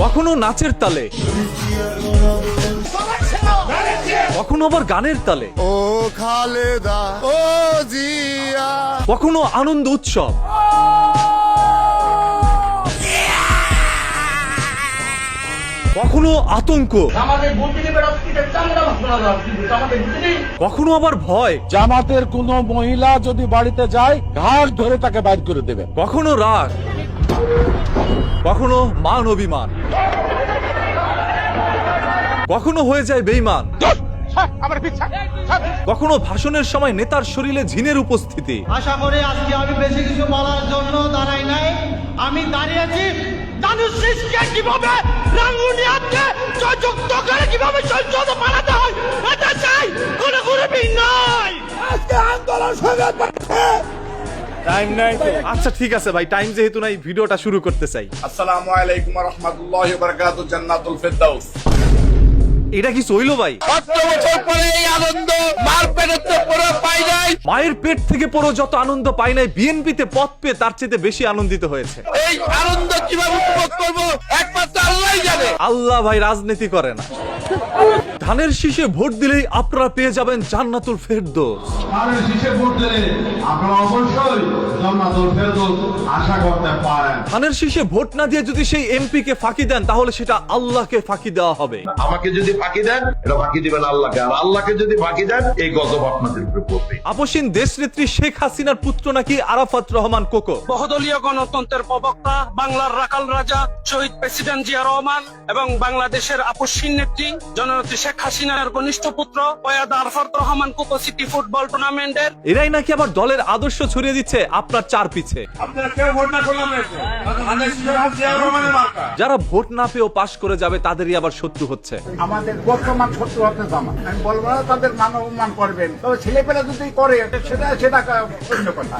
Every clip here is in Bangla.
কখনো নাচের তালে, কখনো আবার গানের তালে, ও খালেদা ও জিয়া, কখনো আনন্দ উৎসব, কখনো আতঙ্ক, কখনো আবার ভয়, জামাতের কোন মহিলা যদি বাড়িতে যায় ঘাট ধরে তাকে বাইর করে দেবে। কখনো রাগ, কখনো মান অভিমান, কখনো হয়ে যায় বেঈমান, কখনো ভাষণের সময় নেতার শরীরে ঝিনের উপস্থিতি। আশা করি আজকে আমি বেশি কিছু বলার জন্য দাঁড়াই নাই, আমি দাঁড়িয়েছি দানুশিসকে কিভাবে রাঙ্গুনিয়াতে যুক্ত করে কিভাবে সংসদে পাঠাতে হয় এটা চাই, কোনো গরিবি নাই। আজকে আন্দোলন সংগ্রাম টাইম নাই তো। আচ্ছা ঠিক আছে ভাই, টাইম যেহেতু নাই ভিডিওটা শুরু করতে চাই। আসসালামু আলাইকুম ওয়া রাহমাতুল্লাহি ওয়া বারাকাতুহু, জান্নাতুল ফেরদাউস। এটা কি সইলো ভাই? 8 বছর পরে এই আনন্দ মার পেটের তো পুরো পাই নাই। মায়ের পেট থেকে পড়ো যত আনন্দ পাই নাই, বিএনপিতে পদ পেয়ে তার চেয়ে বেশি আনন্দিত হয়েছে। এই আনন্দ কিভাবে উপভোগ করব একমাত্র আল্লাহই জানে। আল্লাহ ভাই রাজনীতি করে না। ধানের শীষে ভোট দিলেই আপনারা পেয়ে যাবেন জান্নাতুল ফেরদৌস। ধানের শীষে ভোট দিলে আপনারা অবশ্যই জান্নাতুল ফেরদৌস আশা করতে পারেন। ধানের শীষে ভোট না দিয়ে যদি সেই এমপি কে ফাঁকি দেন, তাহলে সেটা আল্লাহকে ফাঁকি দেওয়া হবে। আমাকে যদি ফাঁকি দেন এটা ফাঁকি দিবেন আল্লাহকে, আর আল্লাহকে যদি ফাঁকি দেন এই গজব আপনাদের উপরে পড়বে। আপসীন দেশনেত্রী শেখ হাসিনার পুত্র নাকি আরাফাত রহমান কোকো। বহুদলীয় গণতন্ত্রের প্রবক্তা, বাংলার রাখাল রাজা শহীদ প্রেসিডেন্ট জিয়া রহমান এবং বাংলাদেশের আপসীন নেত্রী জননেত্রী শেখ হাসিনার ঘনিষ্ঠ পুত্র ওয়াদ আরাফাত রহমান কোকো সিটি ফুটবল টুর্নামেন্টের এরাই নাকি আবার দলের আদর্শ ছড়িয়ে দিচ্ছে আপনার চার পিছে। আপনারা কেউ ভোট না করলাম না, জিয়া রহমানের মার্কা। যারা ভোট না পেয়েও পাশ করে যাবে তাদেরই আবার শত্রু হচ্ছে। আমাদের বর্তমান শত্রু হতে জামাত, আমি বলবো না তাদের মান অপমান করবেন, তবে ছেলেপেলা যদি করে সেটা অন্য কথা।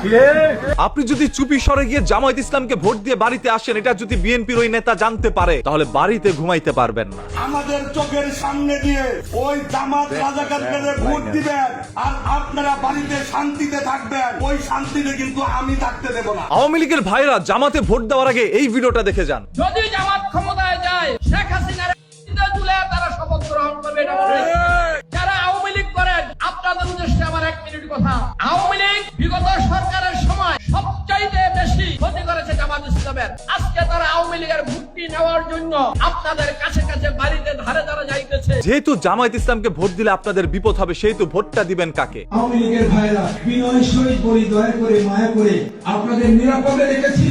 আপনি যদি চুপি সরে গিয়ে জামায়াত ইসলামকে ভোট দিয়ে বাড়িতে আসেন, এটা যদি বিএনপির ওই নেতা জানতে পারে, তাহলে বাড়িতে ঘুমাইতে পারবেন না। আমাদের চোখের সামনে দিয়ে ওই জামাত রাজাকারকে ভোট দিবেন আর আপনারা বাড়িতে শান্তিতে থাকবেন, ওই শান্তিতে কিন্তু আমি থাকতে দেব না। আওয়ামী লীগের ভাইরা জামাতে ভোট দেওয়ার আগে এই ভিডিওটা দেখে যান। যদি জামাত ক্ষমতায় যায়, শেখ হাসিনার তুলে তারা শপথ গ্রহণ করবে। যারা আওয়ামী লীগ করেন, আপনাদের উদ্দেশ্যে আমার 1 মিনিট কথা। আওয়ামী লীগ বিগত সরকারের সময় সবচাইতে বেশি ক্ষতি করেছে জামাত ইসলামের। আজকে তারা আওয়ামী লীগের ভোটটি নেওয়ার জন্য আপনাদের কাছে কাছে বাড়িতে ধারে ধারে যাইতেছে। যেহেতু জামায়াত ইসলামকে ভোট দিলে আপনাদের বিপদ হবে, সেহেতু ভোটটা দিবেন কাকে? আওয়ামী লীগের ভাইরা বিনয় সহিত বলি, দয়া করে মায়া করে আপনাদের নিরাপদে রেখেছি।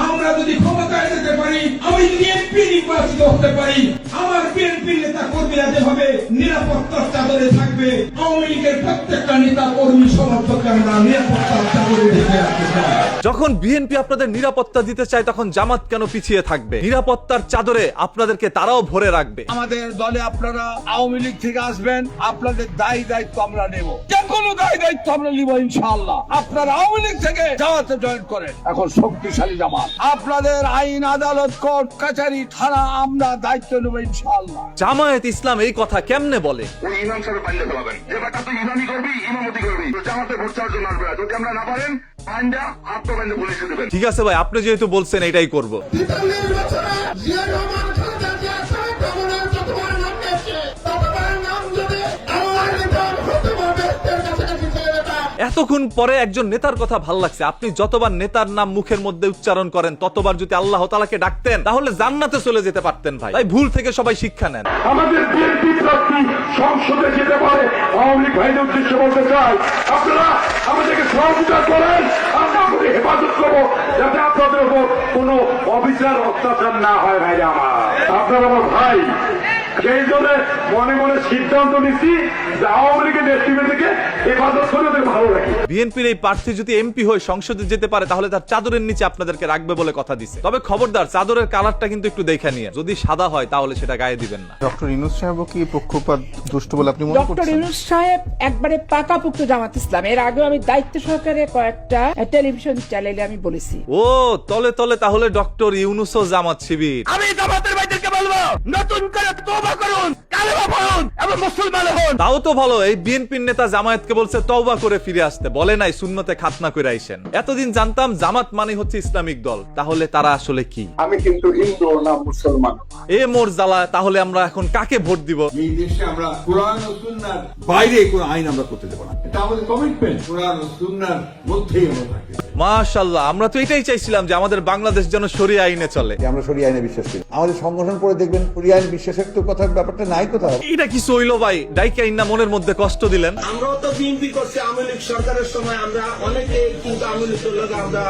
আমরা যদি ক্ষমতায় যেতে পারি, আমি বিএনপি নির্বাচিত হতে পারি, আমার বিএনপি নেতা কর্মীরা যেভাবে নিরাপত্তার চাদরে থাকবে, আওয়ামী লীগের প্রত্যেকটা নেতা কর্মী সমর্থককে আমরা নিরাপত্তার চাদরে ঢেকে রাখতে চাই। যখন বিএনপি আপনাদের নিরাপত্তা দিতে চায়, তখন জামাত কেন পিছিয়ে থাকবে? নিরাপত্তার চাদরে আপনাদেরকে তারাও ভরে রাখবে। আমাদের দলে আপনারা আওয়ামী লীগ থেকে আসবেন, আপনাদের দায়িত্ব আমরা নেব, যে কোনো দায়িত্ব আমরা নিব ইনশাআল্লাহ। আপনারা আওয়ামী লীগ থেকে জামাতে জয়েন করেন, এখন শক্তিশালী জামাত। আপনাদের আইন আদালত কোর্ট কাছারি থানা আমরা দায়িত্ব নেব ইনশাআল্লাহ। জামায়াত ইসলাম এই কথা কেমনে বলে? উনি ইমাম সাহেব পাইলে ফেলাবেন, যে বেটা তুই ইমামি করবি, ইমামতি করবি, জামাতে ভোট চাওয়ার জন্য আসবে। যদি আমরা না পারেন পান্ডা হাত তো বাইন্দা পুলিশে দেবেন। ঠিক আছে ভাই, আপনি যেহেতু বলছেন এটাই করব। এতক্ষণ পরে একজন নেতার কথা ভাল লাগছে। আপনি যতবার নেতার নাম মুখের মধ্যে উচ্চারণ করেন, ততবার যদি আল্লাহ তাআলাকে ডাকতেন, তাহলে জান্নাতে চলে যেতে পারতেন ভাই। তাই ভুল থেকে সবাই শিক্ষা নেন। আমাদের বিএনপি প্রার্থী সংসদে যেতে পারে, আওয়ামী লীগ ভাইদের উদ্দেশ্যে বলতে চাই, আপনারা আমাদেরকে সহযোগিতা করেন, আমরা আপনাদের হেফাজত করবো, যাতে আপনাদের উপর কোনো অবিচার অত্যাচার না হয়। ভাই আমার, আপনার আমার ভাই, সেই জন্য মনে মনে সিদ্ধান্ত নিচ্ছি যে আওয়ামী লীগের নেতৃত্বকে হেফাজত করে ওদের ভালো রাখি। বিএনপির এই প্রার্থী যদি এমপি হয়ে সংসদে যেতে পারে, তাহলে তার চাদরের নিচে আপনাদেরকে রাখবে বলে কথা দিছে। তবে খবরদার, চাদরের কালারটা কিন্তু একটু দেখে নিয়ে, যদি সাদা হয় তাহলে সেটা গায়ে দিবেন না। ডক্টর ইউনূস সাহেবও কি পক্ষপাত দুষ্ট বলে আপনি মনে করছেন? ডক্টর ইউনূস সাহেব একবারে পাকাপোক্ত জামাত ইসলাম। এর আগে আমি দায়িত্ব সহকারে কয়েকটা টেলিভিশন চ্যানেলে আমি বলেছি। ও তলে তলে তাহলে ডক্টর ইউনূসও জামাত শিবির। আমি জামাতের ভাইদেরকে বলবো, নতুন করে তওবা করুন। কালেমা পড়ুন এবং মুসলমান হন। তাও তো ভালো, এই বিএনপির নেতা জামায়াতকে বলছে তওবা করে ফিরে আসতে, বলে নাই সুন্নতে খাতনা করে আইসেন। এতদিন জানতাম জামাত মানে হচ্ছে ইসলামিক দল, তাহলে তারা আসলে কি? আমি কিন্তু হিন্দু না মুসলমান। এ মোর জ্বালা, তাহলে আমরা এখন কাকে ভোট দিব? এই দেশে আমরা কোরআন ও সুন্নাহর বাইরে কোনো আইন আমরা করতে দেব না, এটা আমাদের কমিটমেন্ট। কোরআন ও সুন্নাহর মধ্যেই আমরা থাকি। মাশাআল্লাহ, আমরা তো এটাই চাইছিলাম যে আমাদের বাংলাদেশ যেন শরিয়া আইনে চলে। আমরা শরিয়া আইনে বিশ্বাস করি। আমাদের সংগঠন পড়ে দেখবেন শরিয়া আইন বিশ্বাসের তো কথার ব্যাপারটা নাই কোথাও। এটা কি সইল ভাই? ডাইকা ইন্না মনের মধ্যে কষ্ট দিলেন। আমরাও তো বিএনপি করছি আওয়ামী লীগ সরকারের সময়, আমরা অনেকে কিন্তু আওয়ামী লীগের লোক আমরা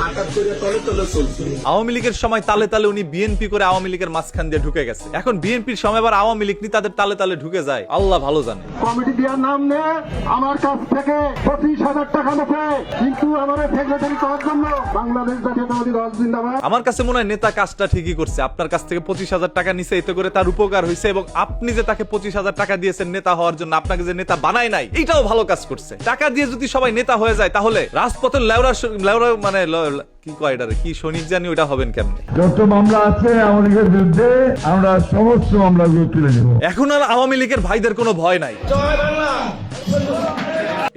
আঘাত করে তলে তলে চলছি। আওয়ামী লীগের সময় তালে তালে উনি বিএনপি করে আওয়ামী লীগের মাঝখান দিয়ে ঢুকে গেছে, এখন বিএনপির সময় আবার আওয়ামী লীগ নি তাদের তালে তালে ঢুকে যায়। আল্লাহ ভালো জানে। কমিটি দেওয়ার নাম নে আমার কাছ থেকে 25,000 টাকা নেবে, কিন্তু আমার সেক্রেটারি করার জন্য বাংলাদেশ জাতীয়তাবাদী দল জিন্দাবাদ। আমার কাছে মনে হয় নেতা কাজটা ঠিকই করছে। আপনার কাছ থেকে 25,000 টাকা নিছে, এতে করে তার উপকার হয়েছে, এবং আপনি যে তাকে 25,000 টাকা দিয়েছেন নেতা হওয়ার জন্য, আপনাকে যে নেতা বানায় নাই, এটাও ভালো কাজ করছে। টাকা দিয়ে যদি সবাই নেতা হয়ে যায়, তাহলে রাজপথের লেওরা মানে কি কয় এটারে, কি সৈনিক জানি ওটা হবেন কেমনে? যত মামলা আছে আমাদের বিরুদ্ধে আমরা সমস্ত মামলাগুলো তুলে নেব। এখন আর আওয়ামী লীগের ভাইদের কোনো ভয় নাই।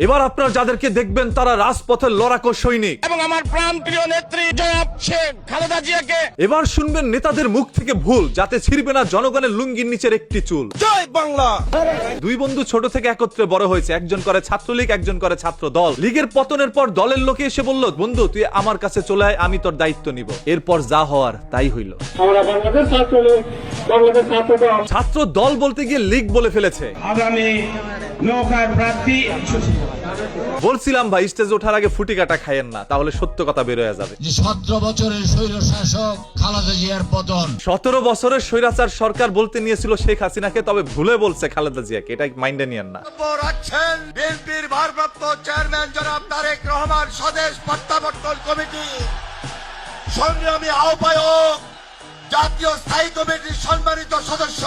এবার আপনারা যাদেরকে দেখবেন তারা রাজপথের লড়াকো সৈনিক, এবং আমার প্রাণপ্রিয় নেত্রী জনাব শেখ খালেদা জিয়াকে। এবার শুনবেন নেতাদের মুখ থেকে ভুল, যাতে ছিড়বে না জনগণের লুঙ্গির নিচের একটি চুল। জয় বাংলা। দুই বন্ধু ছোট থেকে একত্রে বড় হয়েছে, একজন করে ছাত্রলীগ, একজন করে ছাত্র দল। লীগের পতনের পর দলের লোকে এসে বলল, বন্ধু তুই আমার কাছে চলে আয়, আমি তোর দায়িত্ব নিব। এরপর যা হওয়ার তাই হইল। আমরা বাংলাদেশ ছাত্রলীগ, বাংলাদেশ ছাত্র দল। ছাত্র দল বলতে গিয়ে লীগ বলে ফেলেছে। আগামী নৌকার প্রার্থী বলছিলাম ভাই, স্টেজে ওঠার আগে ফুটি কাটা খাইয়েন না, তাহলে সত্য কথা বের হয়ে যাবে। 17 বছরের স্বৈর শাসক খালেদা জিয়ার পতন। 17 বছরের স্বৈরাচার সরকার বলতে নিয়েছিল শেখ হাসিনাকে, তবে ভুলে বলছে খালেদা জিয়াকে, এটা মাইন্ডে নিয়েন না। রাখছেন বিএনপির ভারপ্রাপ্ত চেয়ারম্যান জনাব তারেক রহমান, স্বদেশ প্রত্যাবর্তন কমিটি সংগ্রামী আহ্বায়ক, জাতীয় স্থায়ী কমিটির সম্মানিত সদস্য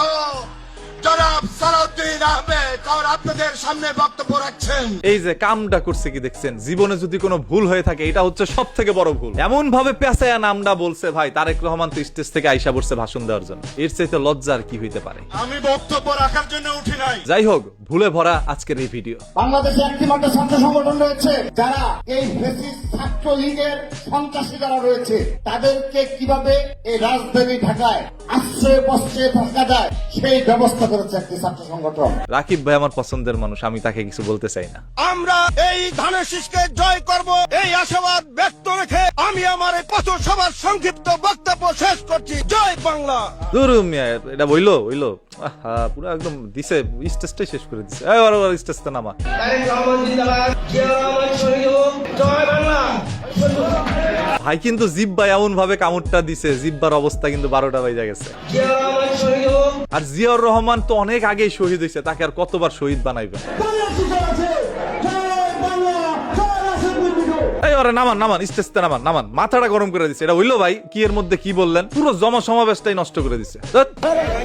জনাব সালাউদ্দিন আহমেদ আপনাদের সামনে বক্তব্য রাখছেন। এই যে কামটা করছে কি দেখছেন? জীবনে যদি কোনো ভুল হয়ে থাকে, এটা হচ্ছে সব থেকে বড় ভুল। এমন ভাবে পেঁচায়া নামটা বলছে ভাই, তারেক রহমান তো স্টেজ থেকে আইসা পড়ছে ভাষণ দেওয়ার জন্য, এর চাইতে লজ্জার কি হইতে পারে? আমি বক্তব্য রাখার জন্য উঠি নাই। যাই হোক, ভুলে ভরা আজকের এই ভিডিও। বাংলাদেশে একটি মাত্র ছাত্র সংগঠন রয়েছে যারা এই ফ্যাসিস্ট ছাত্র লীগের সন্ত্রাসী যারা রয়েছে, তাদেরকে কিভাবে এই রাজধানী ঢাকায় আশ্রয় বস্ত্রে থাকা যায় সেই ব্যবস্থা করেছে একটি ছাত্র সংগঠন। রাকিব ভাই আমার পছন্দের মানুষ, আমি তাকে কিছু বলতে চাই না। আমরা এই ধানের শীষকে জয় করব, এই আশাবাদ ব্যক্ত রেখে আমি আমার এই পথসভার সংক্ষিপ্ত বক্তব্য শেষ করছি। জয় বাংলা। দূর মিয়া, এটা বইলো আহা, পুরো একদম দিছে, স্টেজটাই শেষ করে দিছে। স্টেজটা নামা। ভাই কিন্তু জিব্বা এমন ভাবে কামড়টা দিছে, জিব্বার অবস্থা কিন্তু 12টা বাজে গেছে। আর জিয়াউর রহমান তো অনেক আগেই শহীদ হয়েছে, তাকে আর কতবার শহীদ বানাইবেন? নামান স্টেজতে নামান, মাথাটা গরম করে দিচ্ছে। এটা হইলো ভাই? কি এর মধ্যে কি বললেন? পুরো জনসমাবেশটাই নষ্ট করে দিচ্ছে।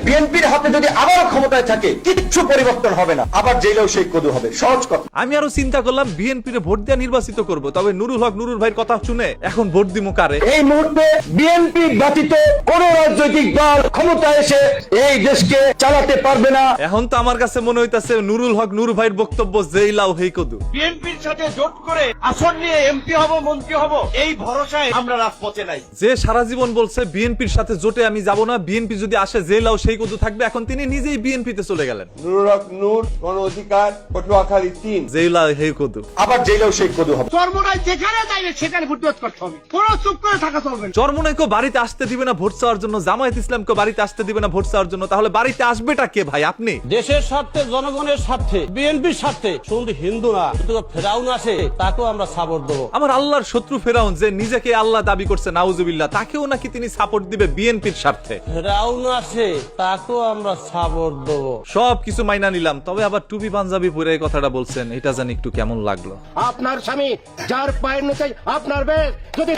বিএনপির হাতে যদি আবার ক্ষমতায় থাকে কিচ্ছু পরিবর্তন হবে না, আবার জেলেও সেই কদু হবে। সহজ কথা। আমি আরো চিন্তা করলাম বিএনপির ভোট দিয়ে নির্বাচিত করব, তবে নুরুল হক নুরুল ভাইয়ের কথা শুনে এখন ভোট দিমু কারে? এই মুহূর্তে বিএনপি ব্যতীত কোন রাজনৈতিক দল ক্ষমতায় এসে এই দেশকে চালাতে পারবে না। এখন তো আমার কাছে মনে হইতাছে নুরুল হক নুর ভাইয়ের বক্তব্য যেই লাউ হেই কদু। বিএনপির সাথে জোট করে আসন নিয়ে এমপি হব, মন্ত্রী হব, এই ভরসায় আমরা রাজপথে নাই। যে সারা জীবন বলছে বিএনপির সাথে জোটে আমি যাব না, বিএনপি যদি আসে যে লাউ সেই কদু থাকবে, এখন তিনি নিজেই বিএনপিতে চলে গেলেন। নুরুল হক নূর, গণ অধিকার, পটুয়াখালী 3। যেই লাউ হেই কদু। আবার জেলেও সেই কদু হবে। চরমোনাই যেখানে যাইবে সেখানে প্রতিবাদ করতে হবে, কোনো চুপ করে থাকা চলবে না। চরমোনাইকে বাড়িতে আসতে দিবে না ভোট চাওয়ার জন্য, জামায়াত ইসলামকে বাড়িতে আসতে দিবে না ভোট চাওয়ার জন্য, তাহলে বাড়িতে আসবেটা কে ভাই? আপনি? দেশের স্বার্থে, জনগণের স্বার্থে, বিএনপির স্বার্থে শুধু হিন্দু না, ফেরাউন আসে তাকেও আমরা সাপোর্ট দেবো। আমার আল্লাহর শত্রু ফেরাউন, যে নিজেকে আল্লাহ দাবি করছে নাউজুবিল্লাহ, তাকেও নাকি তিনি সাপোর্ট দিবে বিএনপির স্বার্থে। ফেরাউন আসে তাকেও আমরা সাপোর্ট দেবো। সব কিছু মাইনা নিলাম, তবে আবার টুপি পাঞ্জাবি পরে এই কথাটা বলছেন, এটা জানি একটু কেমন লাগলো। আপনার স্বামী যার পায়ের নিচে আপনার বেশ, যদি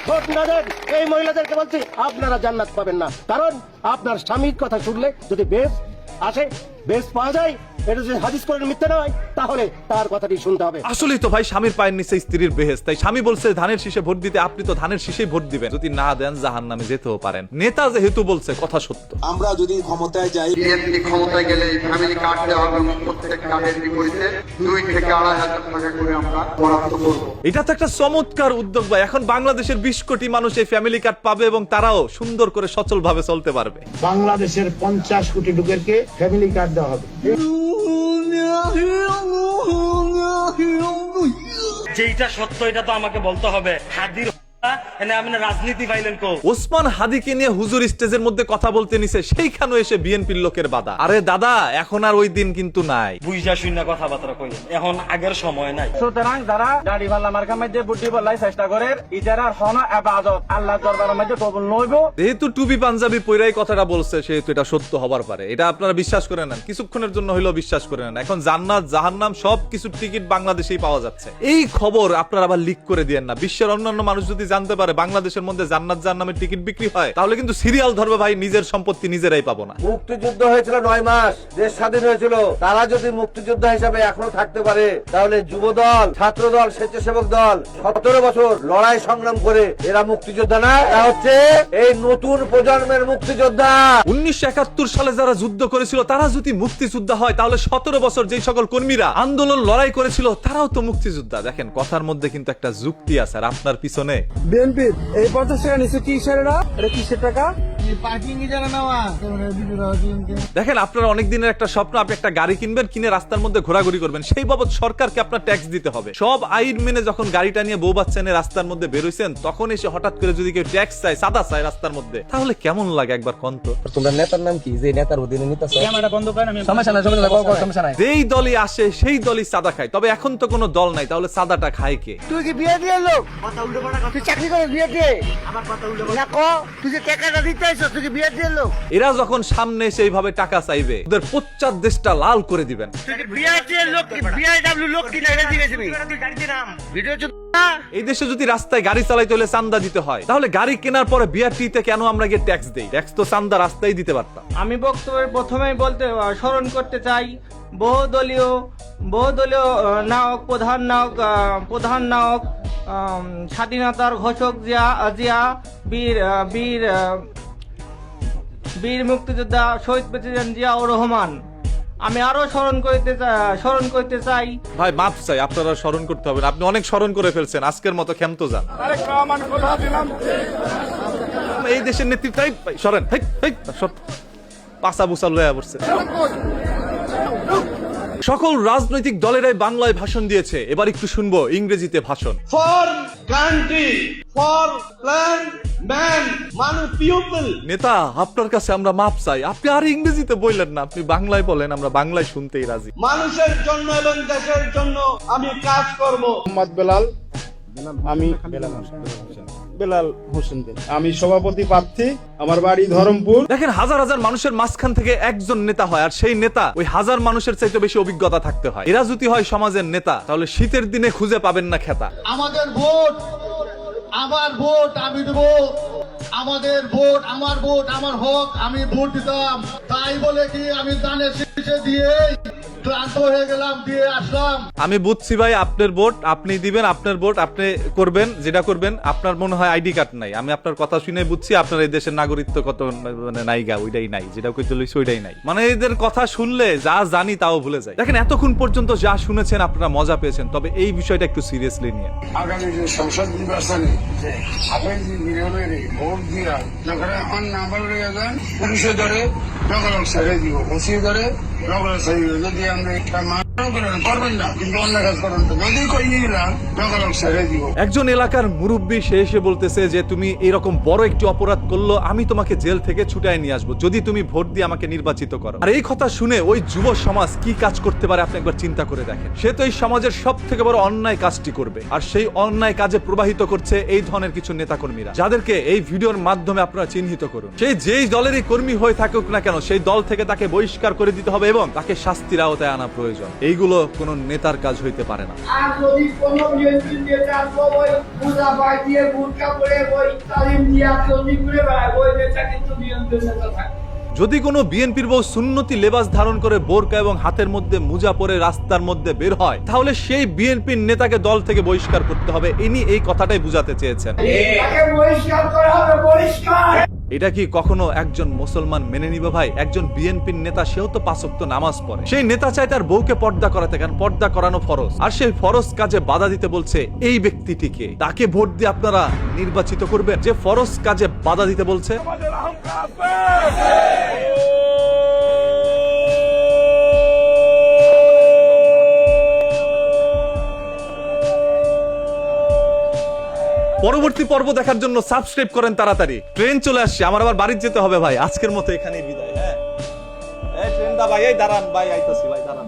ভোট না দেন, এই মহিলাদেরকে বলছি আপনারা জান্নাত পাবেন না, কারণ আপনার স্বামীর কথা শুনলে যদি বেশ আসে বেশ পাওয়া যায়, এটা যদি হাদিস কোরআন মিথ্যা নয় তাহলে তার কথাটি শুনতে হবে। আসলেই তো ভাই, স্বামীর পায়ের নিচে স্ত্রীর বেহেস। তাই স্বামী বলছে ধানের শীষে ভোট দিতে, আপনি তো ধানের শীষেই ভোট দিবেন। যদি না দেন জাহান্নামে যেতেও পারেন। নেতা যেহেতু বলছে, কথা সত্য। আমরা যদি ক্ষমতায় যাই, বিএনপি ক্ষমতায় গেলে ফ্যামিলি কার্ড দেওয়া হবে, প্রত্যেক কার্ডের বিপরীতে 2 থেকে 2,500 টাকা করে আমরা বরাদ্দ করব। এটা তো একটা চমৎকার উদ্যোগ ভাই। এখন বাংলাদেশের 20 কোটি মানুষ এই ফ্যামিলি কার্ড পাবে এবং তারাও সুন্দর করে সচল ভাবে চলতে পারবে। বাংলাদেশের 50 কোটি লোকেরকে ফ্যামিলি কার্ড দেওয়া হবে। যেটা সত্য এটা তো আমাকে বলতে হবে। হাদির রাজনীতি পাইলেন কো? ওসমান হাদিকে নিয়ে হুজুর স্টেজের মধ্যে কথা বলতে নিছে, সেইখানে এসে বিএনপির লোকের বাধা। আরে দাদা, এখন আর ওই দিন কিন্তু নাই। বুঝা শুনে কথাবার্তা কই, এখন আগের সময় নাই। সুতরাং যারা দাড়ি পাল্লা মার্কার মধ্যে বুদ্ধি বলাই চেষ্টা করে, ইজারা হন ইবাদত আল্লাহ দরবারের মধ্যে কবুল নইব। যেহেতু টুপি পাঞ্জাবি পইরাই কথাটা বলছে, সেহেতু এটা সত্য হবার পারে। এটা আপনারা বিশ্বাস করে নেন, কিছুক্ষণের জন্য হইলেও বিশ্বাস করে নেন। এখন জান্নাত জাহান্নাম সবকিছুর টিকিট বাংলাদেশেই পাওয়া যাচ্ছে। এই খবর আপনারা আবার লিক করে দিয়েন না। বিশ্বের অন্যান্য মানুষ যদি জানতে পারে বাংলাদেশের মধ্যে জান্নাত জাহান্নামের টিকিট বিক্রি হয়, তাহলে কিন্তু সিরিয়াল ধরবে ভাই, নিজের সম্পত্তি নিজেরাই পাবো না। মুক্তিযুদ্ধ হয়েছিল 9 মাস, দেশ স্বাধীন হয়েছিল। তারা যদি মুক্তিযোদ্ধা হিসাবে এখনো থাকতে পারে, তাহলে যুবদল, ছাত্রদল, স্বেচ্ছাসেবক দল 17 বছর লড়াই সংগ্রাম করে এরা মুক্তিযোদ্ধা না, এরা হচ্ছে এই নতুন প্রজন্মের মুক্তিযোদ্ধা। 1971 সালে যারা যুদ্ধ করেছিল তারা যদি মুক্তিযোদ্ধা হয়, তাহলে 17 বছর যেই সকল কর্মীরা আন্দোলন লড়াই করেছিল তারাও তো মুক্তিযোদ্ধা। দেখেন, কথার মধ্যে কিন্তু একটা যুক্তি আছে। আর আপনার পিছনে বিএনপি এই 50 টাকা নিচে কিসের এটা কিসের টাকা? দেখেন, আপনার অনেক দিনের একটা স্বপ্ন, আপনি একটা গাড়ি কিনবেন, কিনে রাস্তার মধ্যে ঘোরাঘুরি করবেন, সেই বাবদ সরকারকে আপনার ট্যাক্স দিতে হবে। সব আইন মেনে যখন গাড়িটা নিয়ে বউ বাচ্চা নিয়ে রাস্তার মধ্যে বেরোইছেন, তখন এসে হঠাৎ করে যদি কেউ ট্যাক্স চায়, সাদা চায় রাস্তার মধ্যে, তাহলে কেমন লাগে একবার কন্ত? তোমরা নেতার নাম কি? যে নেতার অধীনে নিতেছ? সমস্যা নাই। যেই দলই আসে সেই দলই সাদা খায়। তবে এখন তো কোনো দল নাই, তাহলে সাদাটা খায় কে? তুই কি বিয়ে দিয়ে লোক? তুই চাকরি করে বিয়ে দিয়ে? আমার কথা উল্টো না কো, তুই যে টাকাটা দিতে আইছো, তুই কি বিয়ে দিয়ে লোক? এরা যখন সামনে সেইভাবে টাকা চাইবে, ওদের পশ্চাৎ দেশটা লাল করে দিবেন। এই দেশে যদি রাস্তায় গাড়ি চালাইতে হলে চান্দা দিতে হয়, তাহলে গাড়ি কেনার পরে বিআরটিতে কেন আমরা গিয়ে ট্যাক্স দেই? ট্যাক্স তো চান্দা রাস্তায় দিতে পারতাম। আমি বক্তব্যের প্রথমেই স্মরণ করতে চাই বহুদলীয় নায়ক, প্রধান নায়ক, স্বাধীনতার ঘোষক জিয়া, বীর মুক্তিযোদ্ধা শহীদ প্রেসিডেন্ট জিয়াউর রহমান। আমি আরো স্মরণ করতে চাই। ভাই মাফ চাই, আপনারা স্মরণ করতে হবে না। আপনি অনেক স্মরণ করে ফেলছেন, আজকের মতো ক্ষান্ত যান। এই দেশের নেতৃত্বাই সরেন, পাশা বুসা লয়া পড়ছে। সকল রাজনৈতিক দলেরাই বাংলায় ভাষণ দিয়েছে, এবার একটু শুনবো ইংরেজিতে ভাষণ। For country, for land, man, people. নেতা, আপনার কাছে আমরা মাপ চাই, আপনি আর ইংরেজিতে বললেন না, আপনি বাংলায় বলেন, আমরা বাংলায় শুনতেই রাজি। মানুষের জন্য এবং দেশের জন্য আমি কাজ করব। মোহাম্মদ বেলাল, আমি বেলাল হোসেন, আমি সভাপতি প্রার্থী, আমার বাড়ি ধরমপুর। দেখেন, হাজার হাজার মানুষের মাঝখান থেকে একজন নেতা হয়, আর সেই নেতা ওই হাজার মানুষের চাইতে বেশি অভিজ্ঞতা থাকতে হয়। এরা যদি হয় সমাজের নেতা, তাহলে শীতের দিনে খুঁজে পাবেন না খেতা। আমাদের ভোট, আমার ভোট আমি দেব, আমাদের ভোট, আমার ভোট, আমার হক, আমি ভোট দিতাম। তাই বলে কি আমি দানের শীষে দিয়ে ক্লান্ত হয়ে গেলাম, দিয়ে আসলাম? আমি বুঝছি ভাই, আপনার ভোট আপনি দিবেন, আপনার ভোট আপনি করবেন, যেটা করবেন। আপনার মনে হয় আইডি কার্ড নাই। আমি আপনার কথা শুনে বুঝছি আপনার এই দেশের নাগরিকত্ব কত মানে নাইগা, ওইটাই নাই, যেটা কইতে লইছি ওইটাই নাই। মানে এদের কথা শুনলে যা জানি তাও ভুলে যায়। দেখেন, এতক্ষণ পর্যন্ত যা শুনেছেন আপনারা মজা পেয়েছেন, তবে এই বিষয়টা একটু সিরিয়াসলি নিয়ে আগামী যে সংসদ নির্বাচনে আপনি নিরবের ভোট দিয়া যখন আমার নাম্বার লইয়া যান, পুলিশে ধরে নগর ছেড়ে দিব, ওসি ধরে নগর ছেড়ে দিব। যদি আমরা একটা করবেন না, কিন্তু অন্য কাজ করেন তো, যদি কই গেলাম নগর ছেড়ে দিব। একজন এলাকার মুরব্বী সে এসে বলতেছে যে তুমি এরকম বড় একটি অপরাধ করলো, আমি তোমাকে জেল থেকে ছুটায় নিয়ে আসবো যদি তুমি ভোট দিয়ে আমাকে নির্বাচিত করো। আর এই কথা শুনে ওই যুব সমাজ কি কাজ করতে পারে আপনি একবার চিন্তা করে দেখেন। সে তো এই সমাজের সব থেকে বড় অন্যায় কাজটি করবে, আর সেই অন্যায় কাজে প্রবাহিত করছে এই ধরনের কিছু নেতাকর্মীরা, যাদেরকে এই ভিডিওর মাধ্যমে আপনারা চিহ্নিত করুন। সেই যেই দলেরই কর্মী হয়ে থাকুক না কেন, সেই দল থেকে তাকে বহিষ্কার করে দিতে হবে এবং তাকে শাস্তির আওতায় আনা প্রয়োজন। এইগুলো কোন নেতার কাজ হইতে পারে না। আর যদি কোনো নেতা ওই পূজা পাই দিয়ে বুটকা পরে ওই তালিম দিয়া চলতি করে বেড়ায়, ওই নেতা কিন্তু নিয়ন্ত্রণ নেতা থাকে। যদি কোনো বিএনপির বউ সুন্নতি লেবাস ধারণ করে বোরকা এবং হাতের মধ্যে মুজা পরে রাস্তার মধ্যে বের হয়, তাহলে সেই বিএনপির নেতাকে দল থেকে বহিষ্কার করতে হবে। ইনি এই কথাটাই বুঝাতে চেয়েছেন। এটা কি কখনো একজন মুসলমান মেনে নিবে ভাই? একজন বিএনপির নেতা, সেও তো 5 ওয়াক্ত নামাজ পড়ে, সেই নেতা চায় তার বউকে পর্দা করাতে, কারণ পর্দা করানো ফরজ। আর সেই ফরজ কাজে বাধা দিতে বলছে এই ব্যক্তিটিকে, তাকে ভোট দিয়ে আপনারা নির্বাচিত করবেন যে ফরজ কাজে বাধা দিতে বলছে। পরবর্তী পর্ব দেখার জন্য সাবস্ক্রাইব করেন তাড়াতাড়ি। ট্রেন চলে আসছে, আমার আবার বাড়ি যেতে হবে ভাই। আজকের মতো এখানেই বিদায়। হ্যাঁ, এই ট্রেনটা ভাই, এই দাঁড়ান ভাই, আইতাছি ভাই, দাঁড়ান।